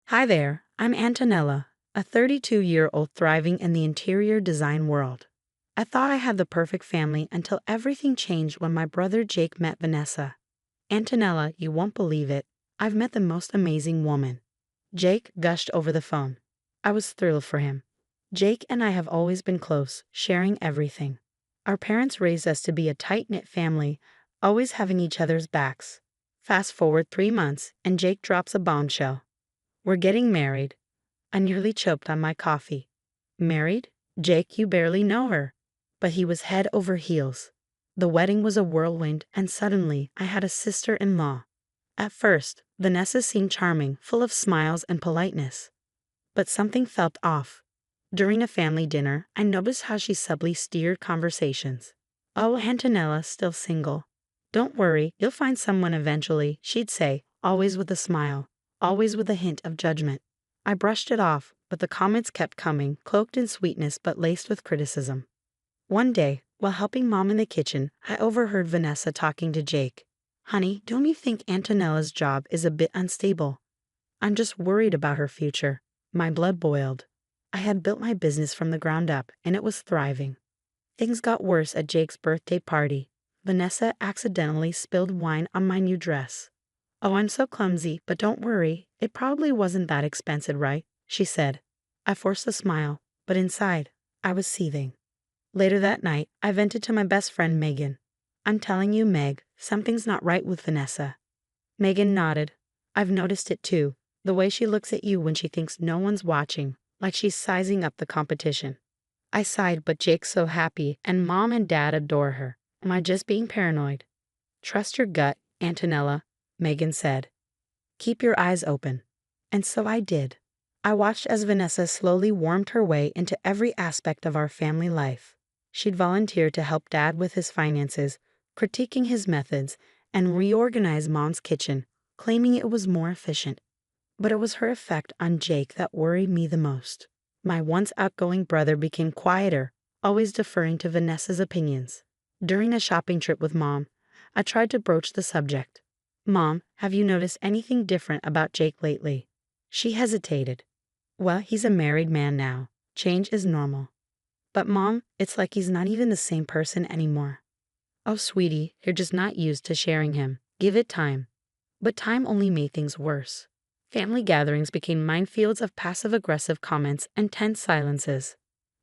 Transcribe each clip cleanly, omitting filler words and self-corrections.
Hi there, I'm Antonella, a 32-year-old thriving in the interior design world. I thought I had the perfect family until everything changed when my brother Jake met Vanessa. Antonella, you won't believe it, I've met the most amazing woman. Jake gushed over the phone. I was thrilled for him. Jake and I have always been close, sharing everything. Our parents raised us to be a tight-knit family, always having each other's backs. Fast forward 3 months, and Jake drops a bombshell. We're getting married. I nearly choked on my coffee. Married? Jake, you barely know her. But he was head over heels. The wedding was a whirlwind, and suddenly I had a sister-in-law. At first, Vanessa seemed charming, full of smiles and politeness. But something felt off. During a family dinner, I noticed how she subtly steered conversations. "Oh, Antonella's still single. Don't worry, you'll find someone eventually," she'd say, always with a smile, always with a hint of judgment. I brushed it off, but the comments kept coming, cloaked in sweetness but laced with criticism. One day, while helping Mom in the kitchen, I overheard Vanessa talking to Jake. "Honey, don't you think Antonella's job is a bit unstable? I'm just worried about her future." My blood boiled. I had built my business from the ground up, and it was thriving. Things got worse at Jake's birthday party. Vanessa accidentally spilled wine on my new dress. "Oh, I'm so clumsy, but don't worry. It probably wasn't that expensive, right?" she said. I forced a smile, but inside, I was seething. Later that night, I vented to my best friend Megan. "I'm telling you, Meg, something's not right with Vanessa." Megan nodded. "I've noticed it too. The way she looks at you when she thinks no one's watching, like she's sizing up the competition." I sighed, but Jake's so happy, and Mom and Dad adore her. Am I just being paranoid? "Trust your gut, Antonella," Megan said. "Keep your eyes open." And so I did. I watched as Vanessa slowly warmed her way into every aspect of our family life. She'd volunteer to help Dad with his finances, critiquing his methods, and reorganize Mom's kitchen, claiming it was more efficient. But it was her effect on Jake that worried me the most. My once outgoing brother became quieter, always deferring to Vanessa's opinions. During a shopping trip with Mom, I tried to broach the subject. "Mom, have you noticed anything different about Jake lately?" She hesitated. "Well, he's a married man now. Change is normal." "But Mom, it's like he's not even the same person anymore." "Oh, sweetie, you're just not used to sharing him. Give it time." But time only made things worse. Family gatherings became minefields of passive-aggressive comments and tense silences.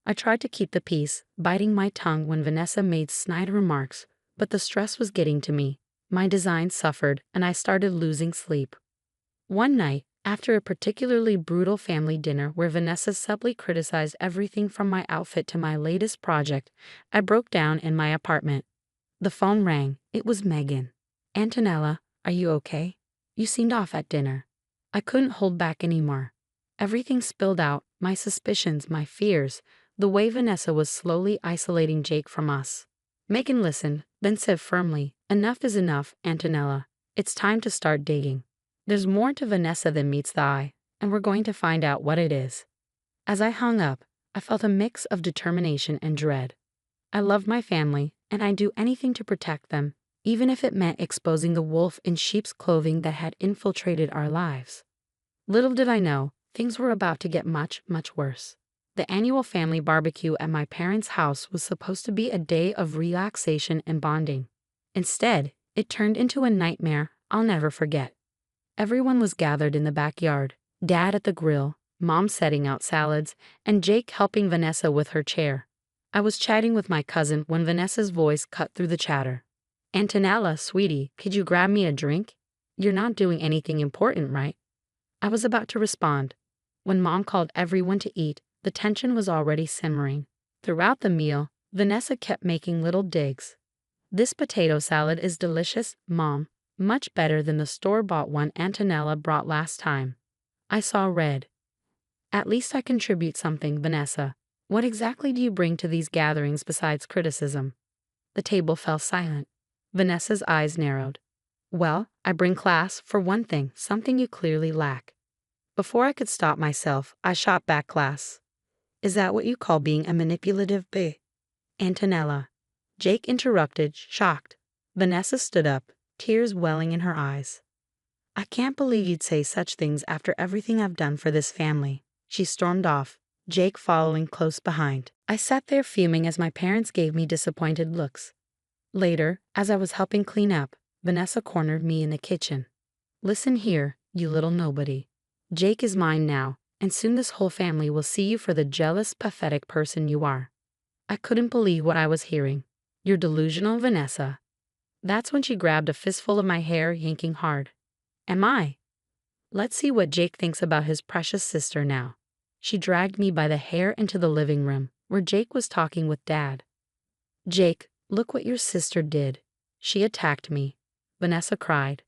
I tried to keep the peace, biting my tongue when Vanessa made snide remarks, but the stress was getting to me. My design suffered, and I started losing sleep. One night, after a particularly brutal family dinner where Vanessa subtly criticized everything from my outfit to my latest project, I broke down in my apartment. The phone rang. It was Megan. "Antonella, are you okay? You seemed off at dinner." I couldn't hold back anymore. Everything spilled out, my suspicions, my fears, the way Vanessa was slowly isolating Jake from us. Megan listened, then said firmly, "Enough is enough, Antonella. It's time to start digging. There's more to Vanessa than meets the eye, and we're going to find out what it is." As I hung up, I felt a mix of determination and dread. I loved my family, and I'd do anything to protect them, even if it meant exposing the wolf in sheep's clothing that had infiltrated our lives. Little did I know, things were about to get much, much worse. The annual family barbecue at my parents' house was supposed to be a day of relaxation and bonding. Instead, it turned into a nightmare I'll never forget. Everyone was gathered in the backyard, Dad at the grill, Mom setting out salads, and Jake helping Vanessa with her chair. I was chatting with my cousin when Vanessa's voice cut through the chatter. "Antonella, sweetie, could you grab me a drink? You're not doing anything important, right?" I was about to respond. When Mom called everyone to eat, the tension was already simmering. Throughout the meal, Vanessa kept making little digs. "This potato salad is delicious, Mom. Much better than the store-bought one Antonella brought last time." I saw red. "At least I contribute something, Vanessa. What exactly do you bring to these gatherings besides criticism?" The table fell silent. Vanessa's eyes narrowed. "Well, I bring class, for one thing, something you clearly lack." Before I could stop myself, I shot back class. "Is that what you call being a manipulative b?" "Antonella." Jake interrupted, shocked. Vanessa stood up, tears welling in her eyes. I can't believe you'd say such things after everything I've done for this family. She stormed off, Jake following close behind. I sat there fuming as my parents gave me disappointed looks. Later, as I was helping clean up, Vanessa cornered me in the kitchen. Listen here, you little nobody. Jake is mine now, and soon this whole family will see you for the jealous, pathetic person you are. I couldn't believe what I was hearing. You're delusional, Vanessa. That's when she grabbed a fistful of my hair, yanking hard. Am I? Let's see what Jake thinks about his precious sister now. She dragged me by the hair into the living room, where Jake was talking with Dad. Jake, look what your sister did. She attacked me. Vanessa cried.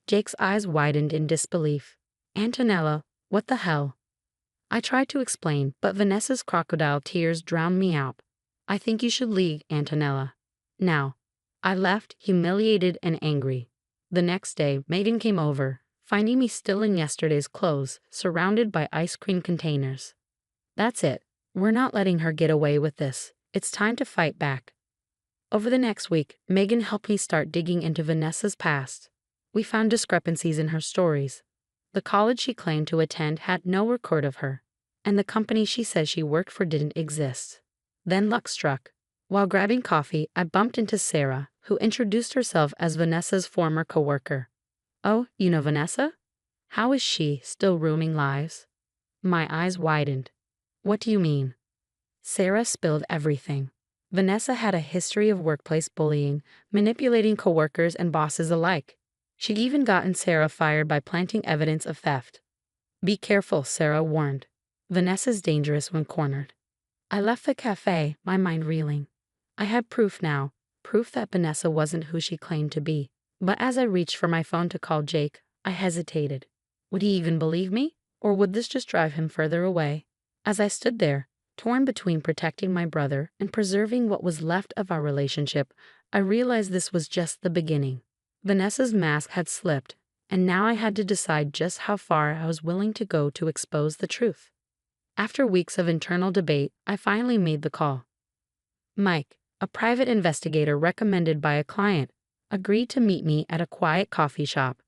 Jake's eyes widened in disbelief. Antonella, what the hell? I tried to explain, but Vanessa's crocodile tears drowned me out. I think you should leave, Antonella. Now. I left, humiliated and angry. The next day, Megan came over, finding me still in yesterday's clothes, surrounded by ice cream containers. That's it. We're not letting her get away with this. It's time to fight back. Over the next week, Megan helped me start digging into Vanessa's past. We found discrepancies in her stories. The college she claimed to attend had no record of her, and the company she says she worked for didn't exist. Then luck struck. While grabbing coffee, I bumped into Sarah, who introduced herself as Vanessa's former coworker. Oh, you know Vanessa? How is she, still ruining lives? My eyes widened. What do you mean? Sarah spilled everything. Vanessa had a history of workplace bullying, manipulating coworkers and bosses alike. She'd even gotten Sarah fired by planting evidence of theft. Be careful, Sarah warned. Vanessa's dangerous when cornered. I left the cafe, my mind reeling. I had proof now, proof that Vanessa wasn't who she claimed to be. But as I reached for my phone to call Jake, I hesitated. Would he even believe me? Or would this just drive him further away? As I stood there, torn between protecting my brother and preserving what was left of our relationship, I realized this was just the beginning. Vanessa's mask had slipped, and now I had to decide just how far I was willing to go to expose the truth. After weeks of internal debate, I finally made the call. Mike, a private investigator recommended by a client, agreed to meet me at a quiet coffee shop.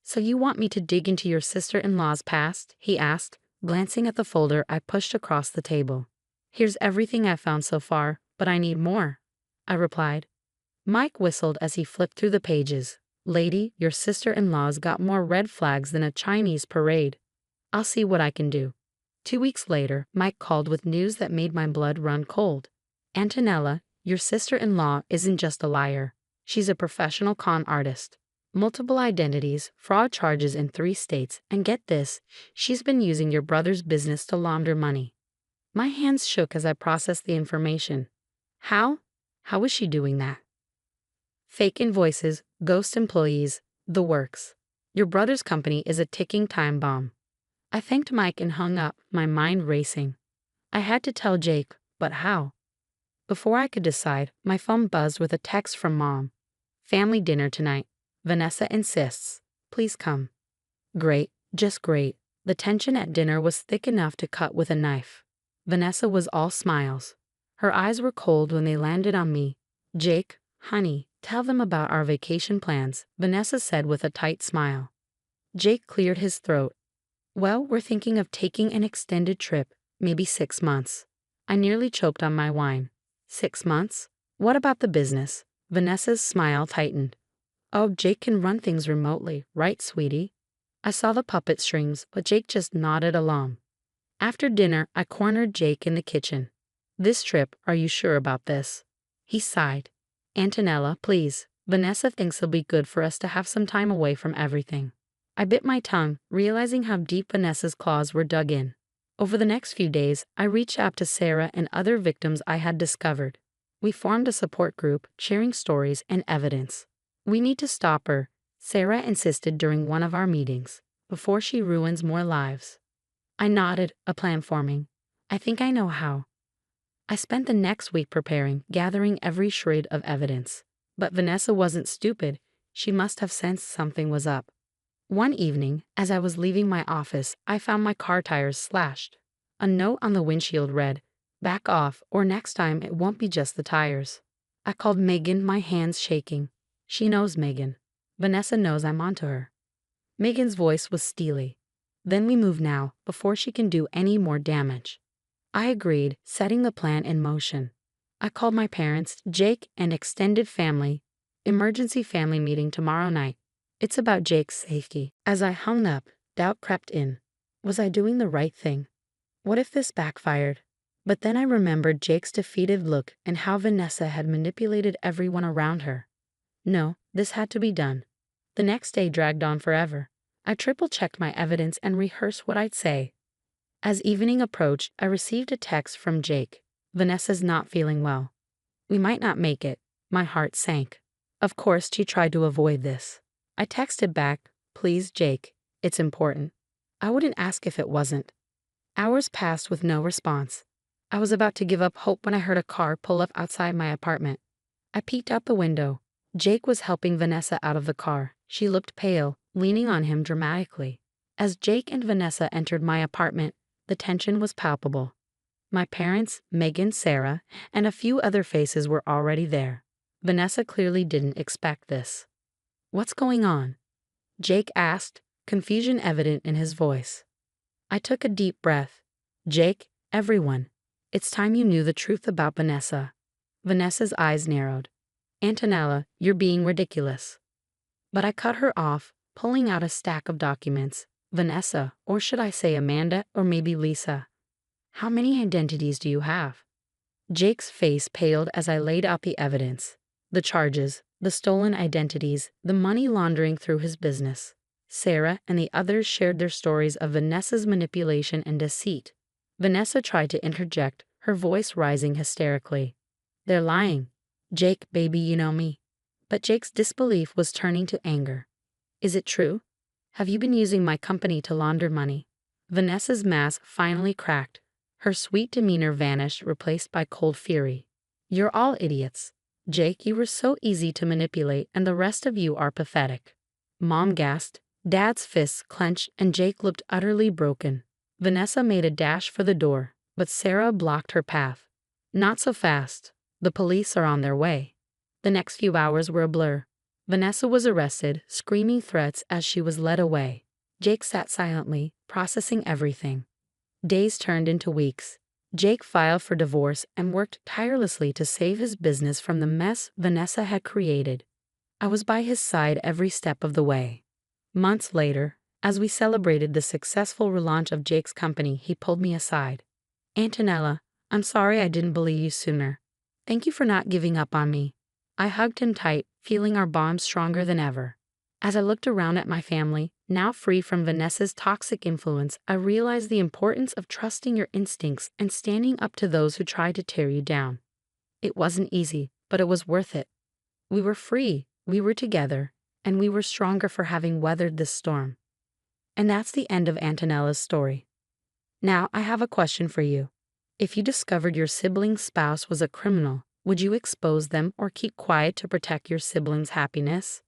So you want me to dig into your sister-in-law's past? He asked, glancing at the folder I pushed across the table. Here's everything I've found so far, but I need more, I replied. Mike whistled as he flipped through the pages. Lady, your sister-in-law's got more red flags than a Chinese parade. I'll see what I can do. 2 weeks later, Mike called with news that made my blood run cold. Antonella, your sister-in-law isn't just a liar. She's a professional con artist. Multiple identities, fraud charges in 3 states, and get this, she's been using your brother's business to launder money. My hands shook as I processed the information. How? How is she doing that? Fake invoices, ghost employees, the works. Your brother's company is a ticking time bomb. I thanked Mike and hung up, my mind racing. I had to tell Jake, but how? Before I could decide, my phone buzzed with a text from Mom. Family dinner tonight. Vanessa insists. Please come. Great, just great. The tension at dinner was thick enough to cut with a knife. Vanessa was all smiles. Her eyes were cold when they landed on me. Jake, honey, tell them about our vacation plans, Vanessa said with a tight smile. Jake cleared his throat. Well, we're thinking of taking an extended trip, maybe 6 months. I nearly choked on my wine. 6 months? What about the business? Vanessa's smile tightened. Oh, Jake can run things remotely, right, sweetie? I saw the puppet strings, but Jake just nodded along. After dinner, I cornered Jake in the kitchen. This trip, are you sure about this? He sighed. Antonella, please. Vanessa thinks it'll be good for us to have some time away from everything. I bit my tongue, realizing how deep Vanessa's claws were dug in. Over the next few days, I reached out to Sarah and other victims I had discovered. We formed a support group, sharing stories and evidence. We need to stop her, Sarah insisted during one of our meetings, before she ruins more lives. I nodded, a plan forming. I think I know how. I spent the next week preparing, gathering every shred of evidence. But Vanessa wasn't stupid. She must have sensed something was up. One evening, as I was leaving my office, I found my car tires slashed. A note on the windshield read, "Back off, or next time it won't be just the tires." I called Megan, my hands shaking. She knows Megan. Vanessa knows I'm onto her. Megan's voice was steely. Then we move now, before she can do any more damage. I agreed, setting the plan in motion. I called my parents, Jake, and extended family. Emergency family meeting tomorrow night. It's about Jake's safety. As I hung up, doubt crept in. Was I doing the right thing? What if this backfired? But then I remembered Jake's defeated look and how Vanessa had manipulated everyone around her. No, this had to be done. The next day dragged on forever. I triple-checked my evidence and rehearsed what I'd say. As evening approached, I received a text from Jake. Vanessa's not feeling well. We might not make it. My heart sank. Of course, she tried to avoid this. I texted back, please, Jake, it's important. I wouldn't ask if it wasn't. Hours passed with no response. I was about to give up hope when I heard a car pull up outside my apartment. I peeked out the window. Jake was helping Vanessa out of the car. She looked pale, leaning on him dramatically. As Jake and Vanessa entered my apartment, the tension was palpable. My parents, Megan, Sarah, and a few other faces were already there. Vanessa clearly didn't expect this. What's going on? Jake asked, confusion evident in his voice. I took a deep breath. Jake, everyone, it's time you knew the truth about Vanessa. Vanessa's eyes narrowed. Antonella, you're being ridiculous. But I cut her off, pulling out a stack of documents. Vanessa, or should I say Amanda, or maybe Lisa? How many identities do you have? Jake's face paled as I laid out the evidence. The charges, the stolen identities, the money laundering through his business. Sarah and the others shared their stories of Vanessa's manipulation and deceit. Vanessa tried to interject, her voice rising hysterically. They're lying. Jake, baby, you know me. But Jake's disbelief was turning to anger. Is it true? Have you been using my company to launder money? Vanessa's mask finally cracked. Her sweet demeanor vanished, replaced by cold fury. You're all idiots. Jake, you were so easy to manipulate, and the rest of you are pathetic. Mom gasped. Dad's fists clenched, and Jake looked utterly broken. Vanessa made a dash for the door, but Sarah blocked her path. Not so fast. The police are on their way. The next few hours were a blur. Vanessa was arrested, screaming threats as she was led away. Jake sat silently, processing everything. Days turned into weeks. Jake filed for divorce and worked tirelessly to save his business from the mess Vanessa had created. I was by his side every step of the way. Months later, as we celebrated the successful relaunch of Jake's company, he pulled me aside. Antonella, I'm sorry I didn't believe you sooner. Thank you for not giving up on me. I hugged him tight, feeling our bond stronger than ever. As I looked around at my family, now free from Vanessa's toxic influence, I realized the importance of trusting your instincts and standing up to those who tried to tear you down. It wasn't easy, but it was worth it. We were free, we were together, and we were stronger for having weathered this storm. And that's the end of Antonella's story. Now, I have a question for you. If you discovered your sibling's spouse was a criminal, would you expose them or keep quiet to protect your sibling's happiness?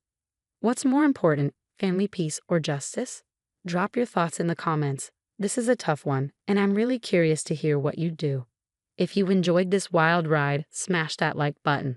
What's more important, family peace or justice? Drop your thoughts in the comments. This is a tough one, and I'm really curious to hear what you do. If you enjoyed this wild ride, smash that like button.